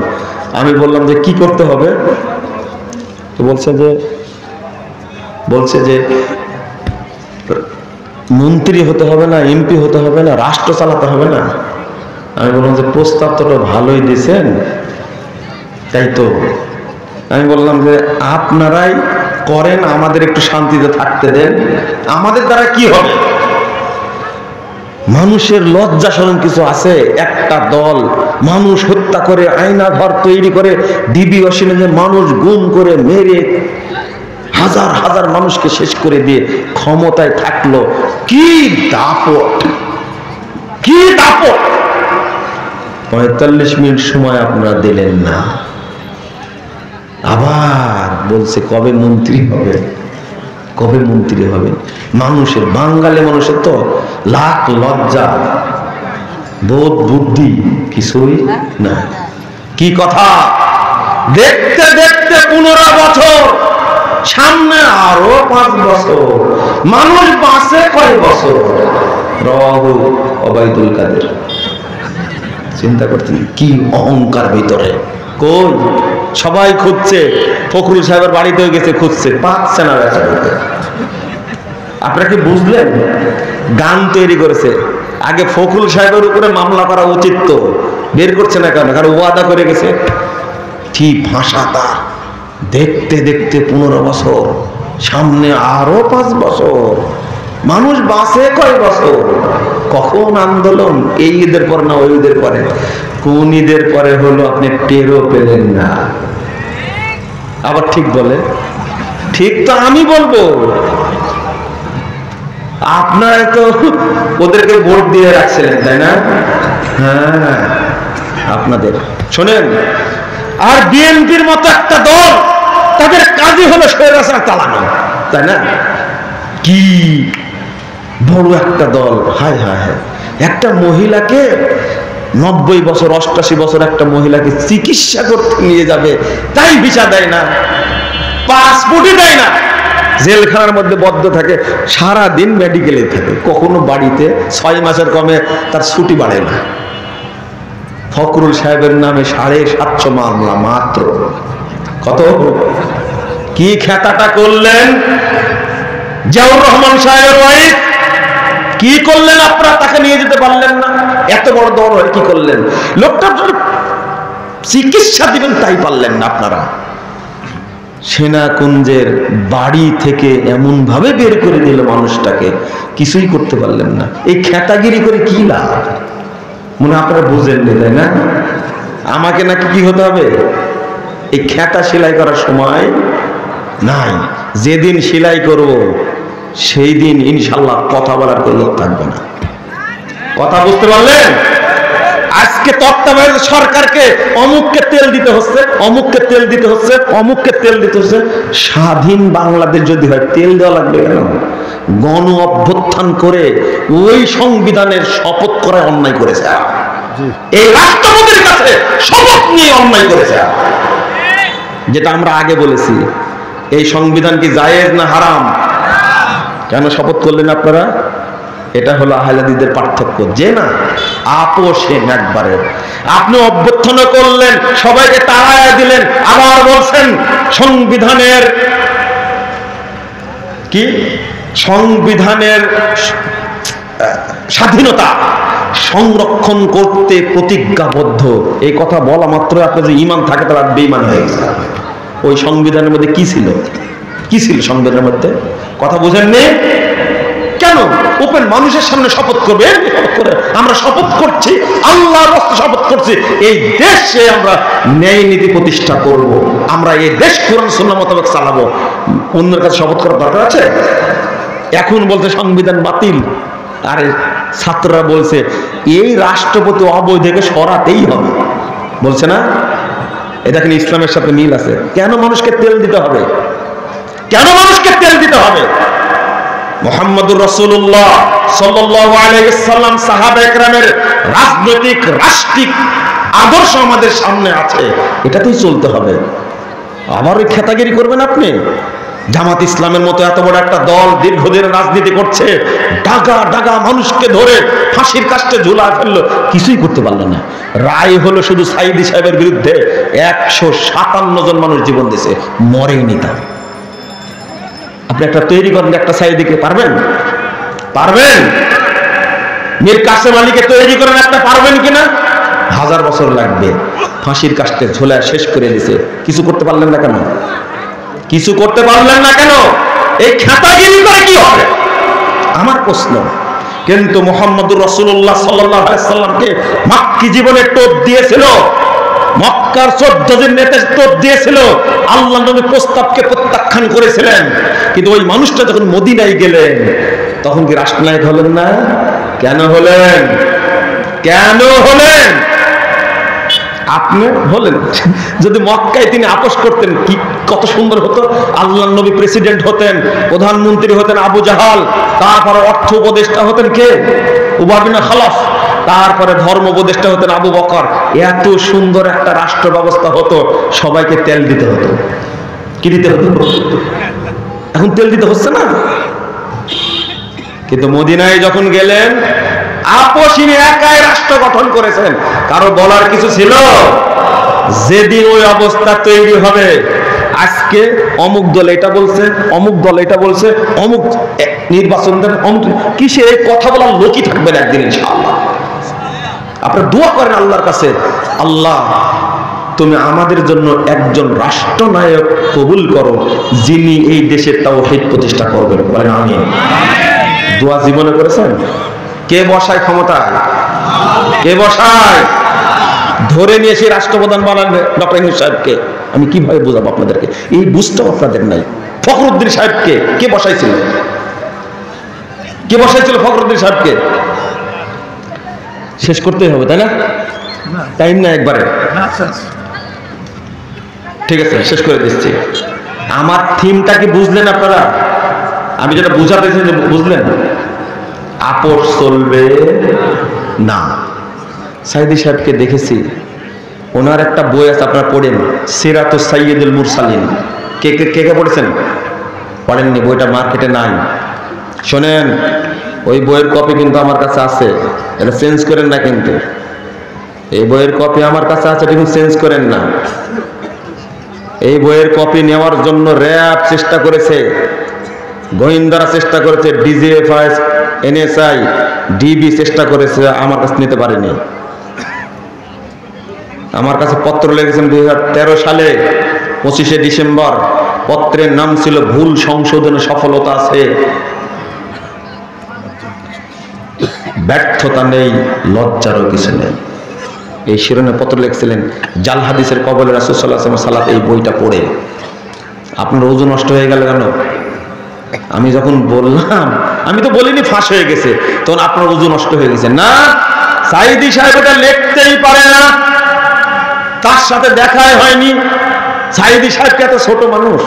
আমি বললাম যে কি করতে হবে? বলছে যে মন্ত্রী হতে হবে না, এমপি হতে হবে না, রাষ্ট্র চালাতে হবে না। আমি বললাম যে প্রস্তাব তো ভালোই দিয়েছেন, তাই তো। আমি বললাম যে আপনারাই করেন, আমাদের একটু শান্তিতে থাকতে দেন, আমাদের দ্বারা কি হবে? মানুষের লজ্জা শরম কিছু আছে? একটা দল মানুষ হত্যা করে, আয়না ঘর তৈরি করে, ডিবি অসীনে মানুষ গুম করে, মেরে হাজার হাজার মানুষকে শেষ করে দিয়ে ক্ষমতায় থাকলো। কি দাপট, কি দাপট! 45 মিনিট সময় আপনারা দিলেন না, আবার বলছে কবে মন্ত্রী হবে, কবে মন্ত্রী হবে। মানুষের, বাঙালি মানুষের তো লাখ লজ্জা, বোধ বুদ্ধি কিছুই না। কি কথা! দেখতে দেখতে 15 বছর, সামনে আরো 5 বছর, মানুষ বাঁচে কয় বছর? রহু ওবায়দুল কাদের চিন্তা করতেন কি অহংকার ভিতরে। কই সবাই খুঁজছে, ফখরুল সাহেবের বাড়িতে গেছে, খুঁজছে, পাচ্ছে না। আপনারা কি বুঝলেন? গান তৈরি করেছে, আগে ফখরুল সাহেবের উপরে মামলা করা উচিত, তো বের করছে না কেন? কারণ ওয়াদা করে গেছে। কি ভাষা তার! দেখতে দেখতে 15 বছর, সামনে আরো 5 বছর, মানুষ বাঁচে কয় বছর? কখন আন্দোলন? এই ঈদের পর না ওই ঈদের পরে? কোন ঈদের পরে হলো আপনি টেরও পেলেন না। আবার ঠিক বলে, ঠিক তো আমি বলবো, আপনারা তো ওদেরকে ভোট দিয়ে রাখছিলেন, তাই না? হ্যাঁ, আপনাদের শোনেন। আর বিএনপির মতো একটা দল, তাদের কাজই হলো স্বৈরাচার চালানো, তাই না? কি বড় একটা দল! হায় হায় হায়, একটা মহিলাকে 90 বছর 88 বছর একটা মহিলাকে চিকিৎসা করতে নিয়ে যাবে, তাই ভিসা দেয় না, পাসপোর্টই দেয় না, জেলখানার মধ্যে বদ্ধ থাকে, সারা দিন মেডিকেলে থাকে, কখনো বাড়িতে 6 মাসের কমে তার ছুটি বাড়ে না। ফখরুল সাহেবের নামে 750 মামলা মাত্র। কত? কি খেতাটা করলেন জিয়াউর রহমান সাহেবের ওয়াইফ, কি করলেন আপনারা? তাকে নিয়ে যেতে পারলেন না, এত বড় দর হয় কি করলেন? লোকটার জন্য চিকিৎসা দিবেন তাই পারলেন না আপনারা। সেনাকুঞ্জের বাড়ি থেকে এমন ভাবে বের করে দিল মানুষটাকে, কিছুই করতে পারলেন না। এই খেতাগিরি করে কি লাভ? মনে আপনারা বুঝেননি, তাই না? আমাকে নাকি কি হতে হবে? এই খেতা সেলাই করার সময় নাই। যেদিন সেলাই করব সেই দিন ইনশাল্লাহ কথা বলার কোনো লোক থাকবে না। কথা বুঝতে পারলেন? আজকে তত্ত্বাবধায়ক সরকারকে অমুককে তেল দিতে হচ্ছে, অমুককে তেল দিতে হচ্ছে, অমুককে তেল দিতে হচ্ছে। স্বাধীন বাংলাদেশ যদি হয় তেল দেওয়া লাগবে কেন? গণ অভ্যুত্থান করে ওই সংবিধানের শপথ করে অন্যায় করেছে, এই রাষ্ট্রপতির কাছে শপথ নিয়ে অন্যায় করেছে। যেটা আমরা আগে বলেছি, এই সংবিধান কি জায়েজ না হারাম? কেন শপথ করলেন আপনারা? এটা হলো আহলাদিদের পার্থক্য, যে না আপোষেন একবারে। আপনি অভ্যুত্থান করলেন, সবাইকে তাড়ায় দিলেন, আবার বলছেন সংবিধানের কি, সংবিধানের স্বাধীনতা সংরক্ষণ করতে প্রতিজ্ঞাবদ্ধ। এই কথা বলা মাত্র আপনার যে ঈমান থাকে তার বেঈমান হয়ে গেছে। ওই সংবিধানের মধ্যে কি ছিল? কি ছিল সংবিধানের মধ্যে? কথা বুঝেননি কেন? ওপেন মানুষের সামনে শপথ করবে, আমরা শপথ করছি, আল্লাহর রাস্তায় শপথ করছি, এই দেশে আমরা ন্যায় নীতি প্রতিষ্ঠা করব, আমরা এই দেশ কোরআন সুন্নাহ মোতাবেক চালাবো। অন্যের কাছে শপথ করার দরকার আছে? এখন বলতে সংবিধান বাতিল, আরে ছাত্ররা বলছে এই রাষ্ট্রপতি অবৈধকে সরাতেই হবে, বলছে না? এটা কিন্তু ইসলামের সাথে মিল আছে। কেন মানুষকে তেল দিতে হবে? কেন মানুষকে তেল দিতে হবে? মুহাম্মদুর রাসূলুল্লাহ সাল্লাল্লাহু আলাইহি ওয়াসাল্লাম, সাহাবা একরামের রাজনৈতিক রাষ্ট্রিক আদর্শ আমাদের সামনে আছে, এটাতেই চলতে হবে। আবার ওই খেতাগিরি করবেন আপনি? জামাত ইসলামের মতো এত বড় একটা দল দীর্ঘদিন রাজনীতি করছে, ডাগা ডাগা মানুষকে ধরে ফাঁসির কাস্টে ঝুলা ফেললো, কিছুই করতে পারলো না। রায় হলো শুধু সাইদি সাহেবের বিরুদ্ধে 157 জন মানুষ জীবন দিয়েছে, মরেনি তা। আপনি একটা তৈরি করেন একটা সাইদিকে, পারবেন? পারবেন? মীর কাসেম আলীকে তৈরি করেন একটা, পারবেন কিনা? 1000 বছর লাগবে। ফাঁসির কাস্টে ঝোলা শেষ করে দিয়েছে, কিছু করতে পারলেন না কেন? কিছু করতে পারলেন না কেন? এই খেতাগিরি করে কি হবে আমার প্রশ্ন। কিন্তু মুহাম্মদুর রাসূলুল্লাহ সাল্লাল্লাহু আলাইহি সাল্লামকে মক্কি জীবনে টোপ দিয়েছিল, মক্কার 14 জন নেতা টোপ দিয়েছিল, আল্লাহর নবী প্রস্তাবকে প্রত্যাখ্যান করেছিলেন। কিন্তু ওই মানুষটা যখন মদিনায় গেলেন তখন কি রাষ্ট্রনায়ক হলেন না? কেন হলেন? কেন হলেন? আপনি হলেন। যদি মক্কায় তিনি আপোষ করতেন কি কত সুন্দর হতো। আল্লাহর নবী প্রেসিডেন্ট হতেন, প্রধানমন্ত্রী হতেন আবু জাহাল, তারপরে অর্থ উপদেষ্টা হতেন কে? উবাই বিন খালাফ, তারপরে ধর্ম উপদেষ্টা হতেন আবু বকর। এত সুন্দর একটা রাষ্ট্র ব্যবস্থা হতো, সবাইকে তেল দিতে হতো। কি দিতে হতো? এখন তেল দিতে হচ্ছে না। কিন্তু মদিনায় যখন গেলেন, আপোষহীন একাই রাষ্ট্র গঠন করেছেন, কারো বলার কিছু ছিল? যেদিন ওই অবস্থা তৈরি হবে, আজকে অমুক দল এটা বলছে, অমুক দল এটা বলছে, অমুক নির্বাচন দেন, অমুক কিসে কথা বলার লোকই থাকবেন একদিন ইনশাআল্লাহ। আপনারা দোয়া করেন আল্লাহর কাছে, আল্লাহ তুমি আমাদের জন্য একজন রাষ্ট্রনায়ক কবুল করো যিনি এই দেশের তাওহীদ প্রতিষ্ঠা করবেন। বলেন আমিন। দোয়া জীবনে করেছেন? কে বসায় ক্ষমতায়? কে বসায়? ধরে নিয়ে সেই রাষ্ট্রপ্রধান বানান ডক্টর ইউনূস সাহেবকে। আমি কিভাবে বোঝাবো আপনাদেরকে? এই বুঝতেও আপনাদের নাই। ফখরুদ্দিন সাহেবকে কে বসাইছিল? কে বসাইছিল ফখরুদ্দিন সাহেবকে? শেষ করতেই হবে, তাই না? টাইম না একবারে। ঠিক আছে, শেষ করে দিচ্ছি। আমার থিমটা কি বুঝলেন আপনারা? আমি যেটা বুঝাতে চাই বুঝলেন? আপোষ চলবে না। সাইদি সাহেবকে দেখেছি, ওনার একটা বই আছে, আপনারা পড়েন, সিরাতুস সাইয়্যিদুল মুরসালিন। কে কে কে কে পড়েছেন? পড়েননি? বইটা মার্কেটে নাই। শোনেন, ওই বইয়ের কপি কিন্তু আমার কাছে আছে, এটা চেঞ্জ করেন না কিন্তু। এই বইয়ের কপি আমার কাছে আছে, এটা কিন্তু চেঞ্জ করেন না। এই বইয়ের কপি নেওয়ার জন্য র্যাব চেষ্টা করেছে, গোয়েন্দারা চেষ্টা করেছে, ডিজিএফআই, এনএসআই, ডিবি চেষ্টা করেছে, আমার কাছে নিতে পারেনি। আমার কাছে পত্র লিখেছেন 2013 সালে 25শে ডিসেম্বর। পত্রের নাম ছিল ভুল সংশোধনে সফলতা আছে, ব্যর্থতা নেই, লজ্জারও কিছু নেই। এই শিরোনামে পত্র লিখছিলেন জাল হাদিসের কবলে রাসূল সাল্লাল্লাহু আলাইহি ওয়াসাল্লাম সালাত। এই বইটা পড়ে আপনার ওযু নষ্ট হয়ে গেল কেন? আমি যখন বললাম, আমি তো বলিনি ফাঁস হয়ে গেছে, তখন আপনার ওযু নষ্ট হয়ে গেছে। না, সাঈদী সাহেব এটা লিখতেই পারে না, তার সাথে দেখাই হয়নি। সাঈদী সাহেব কি এত ছোট মানুষ?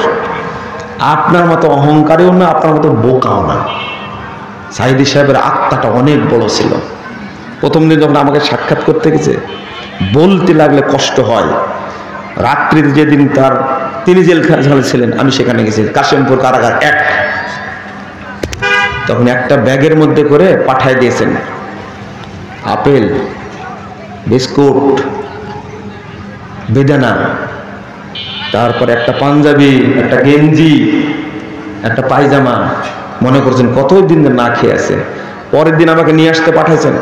আপনার মতো অহংকারীও না, আপনার মতো বোকাও না। সাঈদী সাহেবের আত্মাটা অনেক বড় ছিল। প্রথম দিন যখন আমাকে সাক্ষাৎ করতে গেছে, বলতে লাগলে কষ্ট হয়। রাত্রির যেদিন তিনি জেলখানায় ছিলেন, আমি সেখানে গেছি, কাশিমপুর কারাগার 1। তখন একটা ব্যাগের মধ্যে করে পাঠায় দিয়েছেন আপেল, বিস্কুট, বেদানা, তারপরে একটা পাঞ্জাবি, একটা গেঞ্জি, একটা পায়জামা। মনে করছেন কতদিন না খেয়ে আছে। পরের দিন আমাকে নিয়ে আসতে পাঠাইছেন।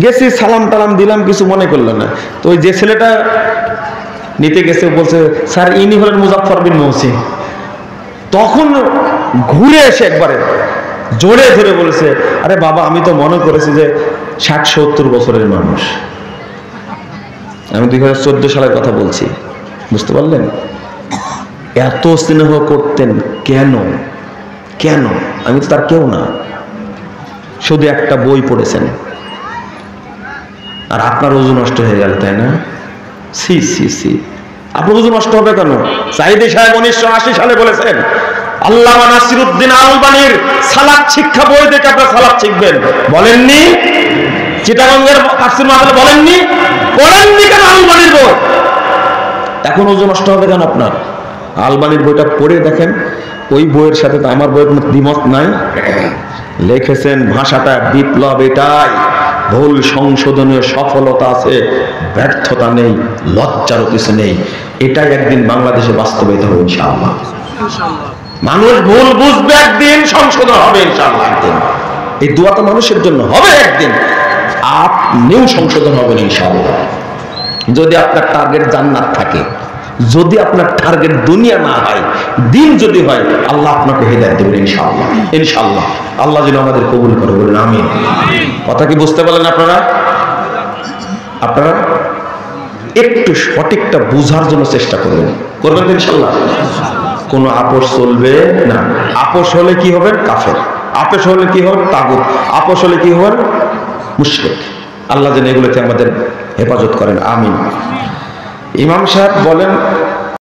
গেছি, সালাম টালাম দিলাম, কিছু মনে করলো না। তো ওই যে ছেলেটা নিতে গেছে বলছে, স্যার ইনি হলেন মুজাফফর বিন মহসিন। তখন ঘুরে এসে একবারে জোরে ধরে বলেছে, আরে বাবা, আমি তো মনে করেছি যে 60-70 বছরের মানুষ। আমি 2014 সালের কথা বলছি, বুঝতে পারলেন? এত স্নেহ করতেন কেন? কেন? আমি তো তার কেউ না, শুধু একটা বই পড়েছেন, আর আপনার ওযু নষ্ট হয়ে গেল, তাই না? সি সি সি, আপনার ওযু নষ্ট হবে কেন? সাঈদী সাহেব 1980 সালে বলেছেন, আল্লামা নাসিরউদ্দিন আলবানীর সালাত শিক্ষা বই দেখে আপনারা সালাত শিখবেন। বলেননি? চিটাগঙ্গের তাফসীর মাহফিলে বলেননি? পড়েননি কেন আলবানীর বই? এখন ওযু নষ্ট হবে কেন আপনার? আলবানীর বইটা পড়ে দেখেন, ওই বইয়ের সাথে তো আমার বইয়ের কোনো দ্বিমত নাই। লিখেছেন ভাষাটা বিপ্লব, এটাই ভুল সংশোধনীয় সফলতা আছে, ব্যর্থতা নেই, লজ্জারও কিছু নেই। এটাই একদিন বাংলাদেশে বাস্তবায়িত হবে ইনশাআল্লাহ। মানুষ ভুল বুঝবে, একদিন সংশোধন হবে ইনশাআল্লাহ। একদিন এই দোয়া তো মানুষের জন্য হবে, একদিন আপনিও সংশোধন হবেন ইনশাআল্লাহ। যদি আপনার টার্গেট জান্নাত থাকে, যদি আপনার টার্গেট দুনিয়া না হয়, দিন যদি হয়, আল্লাহ আপনাকে হেদায়েত দেবেন ইনশাআল্লাহ। ইনশাআল্লাহ আল্লাহ যেন আমাদের কবুল করে, বলেন আমিন। কথা কি বুঝতে পারলেন আপনারা? আপনারা একটু সঠিকটা বুঝার জন্য চেষ্টা করবেন ইনশাআল্লাহ। কোনো আপোষ চলবে না। আপোষ হলে কি হবে? কাফের। আপোষ হলে কি হবে? তাগুত। আপোষ হলে কি হবে? মুশরিক। আল্লাহ যেন এগুলোতে আমাদের হেফাজত করেন, আমিন। ইমাম সাহেব বলেন,